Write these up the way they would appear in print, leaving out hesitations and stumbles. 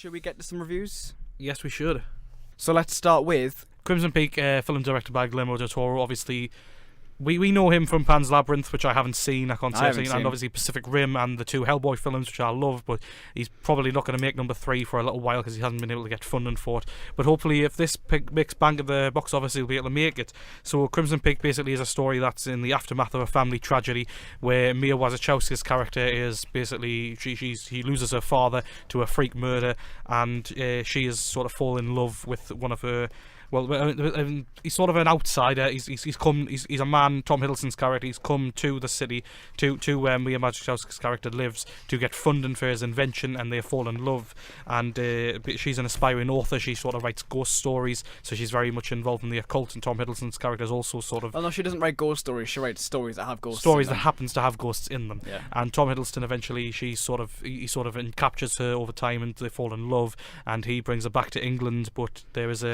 Should we get to some reviews? Yes, we should. So let's start with Crimson Peak, film directed by Guillermo del Toro. Obviously, we know him from Pan's Labyrinth, which I haven't seen. I can't say I've seen, and obviously Pacific Rim and the 2 Hellboy films, which I love. But he's probably not going to make number 3 for a little while because he hasn't been able to get funding for it. But hopefully, if this makes bank at the box office, he'll be able to make it. So Crimson Peak basically is a story that's in the aftermath of a family tragedy, where Mia Wasikowska's character is basically he loses her father to a freak murder, and she is sort of fallen in love with one of her. Well, he's sort of an outsider. He's a man. Tom Hiddleston's character. He's come to the city to where Mia Wasikowska's character lives to get funding for his invention, and they fall in love. And she's an aspiring author. She sort of writes ghost stories, so she's very much involved in the occult. And Tom Hiddleston's character is also sort of. Oh no, she doesn't write ghost stories. She writes stories that have ghosts. Stories that happens to have ghosts in them. Yeah. And Tom Hiddleston eventually, he sort of captures her over time, and they fall in love. And he brings her back to England, but there is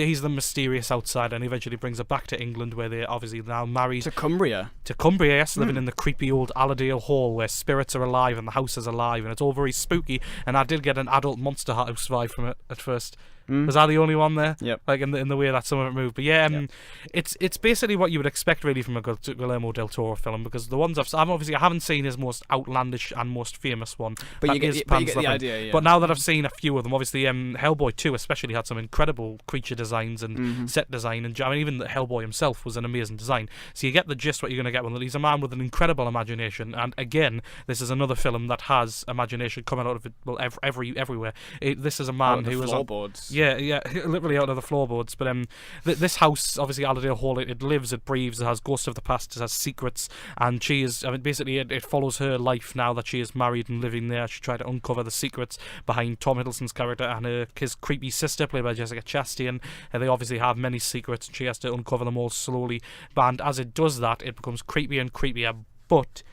he's the mysterious outsider, and eventually brings her back to England, where they're obviously now married. To Cumbria, yes, living in the creepy old Allerdale Hall, where spirits are alive and the house is alive, and it's all very spooky. And I did get an adult Monster House vibe from it at first. Was I the only one there? Yep. Like in the way that some of it moved. But yeah, it's basically what you would expect really from a Guillermo del Toro film, because the ones I haven't seen his most outlandish and most famous one. But you get the idea. Yeah. But now that I've seen a few of them, obviously Hellboy 2 especially had some incredible creature designs and set design, and even Hellboy himself was an amazing design. So you get the gist what you're going to get with it. He's a man with an incredible imagination, and again, this is another film that has imagination coming out of it. Well, everywhere. This is a man who was floorboards. Yeah, literally out of the floorboards. But this house, obviously Allerdale Hall, it lives, it breathes, it has ghosts of the past, it has secrets, and she is. Basically, it follows her life now that she is married and living there. She tried to uncover the secrets behind Tom Hiddleston's character and his creepy sister, played by Jessica Chastain. They obviously have many secrets, and she has to uncover them all slowly. And as it does that, it becomes creepier and creepier. But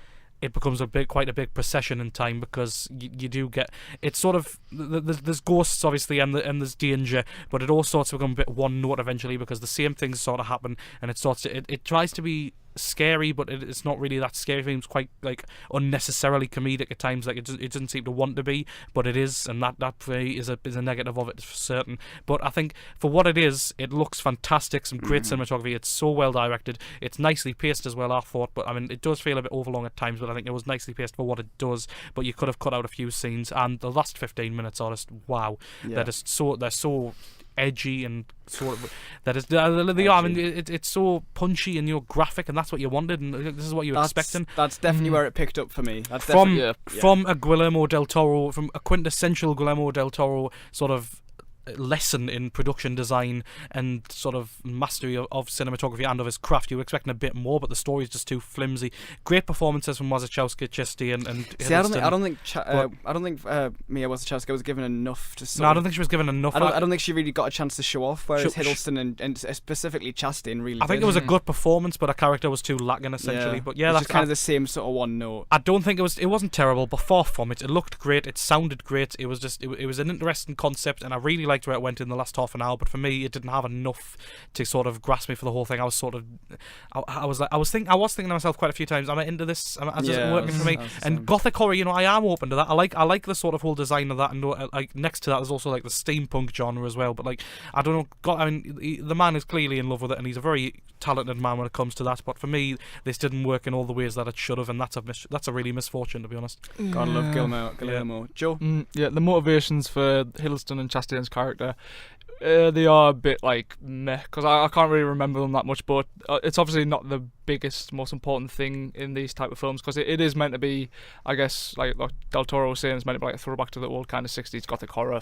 it becomes quite a big procession in time, because you do get, it's sort of, there's ghosts obviously, and there's danger, but it all starts to become a bit one note eventually, because the same things sort of happen, and it tries to be scary, but it's not really that scary. It's quite like unnecessarily comedic at times. Like it doesn't seem to want to be, but it is, and that for me is a negative of it for certain. But I think for what it is, it looks fantastic. Some great cinematography. It's so well directed. It's nicely paced as well, I thought. But it does feel a bit overlong at times. But I think it was nicely paced for what it does. But you could have cut out a few scenes, and the last 15 minutes are just wow. Yeah. They're so edgy and sort of it's so punchy and graphic, and that's what you wanted, and this is what you were expecting. That's definitely where it picked up for me. That's from a Guillermo del Toro, from a quintessential Guillermo del Toro sort of lesson in production design and sort of mastery of cinematography and of his craft. You were expecting a bit more, but the story is just too flimsy. Great performances from Wasikowska, Chastain, and see, I don't think Mia Wasikowska was given enough to. No, I don't think she was given enough. I don't think she really got a chance to show off. Whereas Hiddleston and specifically Chastain really. I think it was a good performance, but her character was too lacking essentially. Yeah. But yeah, that's kind of the same sort of one note. I don't think it wasn't terrible, but far from it. It looked great. It sounded great. It was just it was an interesting concept, and I really liked where it went in the last half an hour. But for me, it didn't have enough to sort of grasp me for the whole thing. I was thinking to myself quite a few times, am I into this? Is it working for me? And gothic horror, I am open to that. I like the sort of whole design of that, and like next to that there's also like the steampunk genre as well. But like I don't know, the man is clearly in love with it, and he's a very talented man when it comes to that. But for me, this didn't work in all the ways that it should have, and that's a really misfortune, to be honest. Gotta love Guillermo. Yeah. Joe? The motivations for Hiddleston and Chastain's character, they are a bit like meh, because I can't really remember them that much, but it's obviously not the biggest, most important thing in these type of films, because it is meant to be, I guess, like Del Toro was saying, it's meant to be like a throwback to the old kind of 60s gothic horror,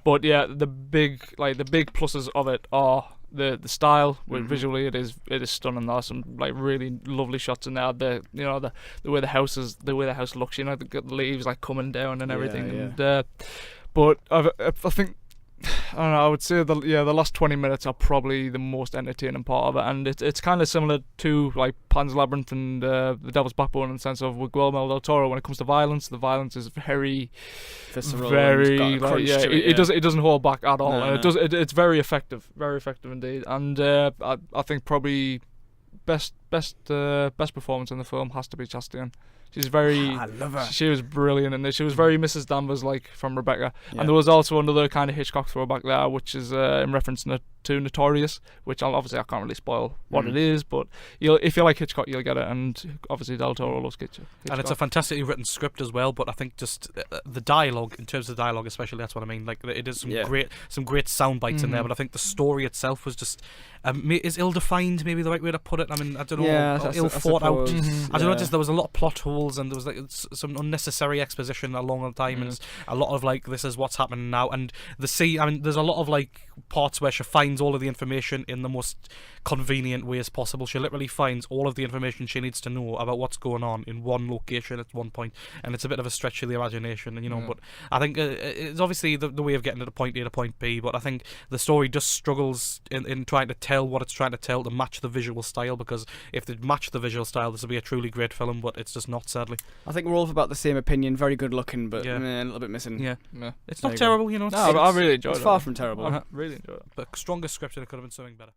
but yeah, the big pluses of it are the style. Visually it is stunning. There's some like really lovely shots in there. The way the house looks, the leaves like coming down and everything. And but I think, I don't know, I would say the last 20 minutes are probably the most entertaining part of it, and it's kind of similar to like Pan's Labyrinth and The Devil's Backbone in the sense of with Guillermo del Toro. When it comes to violence, the violence is very visceral, it doesn't hold back at all, and it's very effective indeed. And I think probably best performance in the film has to be Chastain. She's very. I love her. She was brilliant in this. She was very Mrs. Danvers like from Rebecca. Yeah. And there was also another kind of Hitchcock throwback there, which is in reference to Notorious, which obviously I can't really spoil what it is, but if you like Hitchcock, you'll get it. And obviously Del Toro loves Hitchcock. And it's a fantastically written script as well. But I think just the dialogue, in terms of the dialogue especially, that's what I mean. Like it is some great sound bites in there. But I think the story itself was just is ill-defined, maybe the right way to put it. I mean, I don't know, ill thought out. I don't know. Just there was a lot of plot holes, and there was like some unnecessary exposition along the time, and a lot of like, this is what's happening now. And there's a lot of like parts where she finds all of the information in the most convenient ways possible. She literally finds all of the information she needs to know about what's going on in one location at one point, and it's a bit of a stretch of the imagination, and but I think it's obviously the way of getting to point A to point B, but I think the story just struggles in trying to tell what it's trying to tell to match the visual style, because if they match the visual style, this would be a truly great film, but it's just not, sadly. I think we're all about the same opinion. Very good looking, but a little bit missing. Yeah. Yeah. It's not terrible, No, I really enjoyed it. It's far from terrible. I really enjoyed it. But stronger script, and it could have been something better.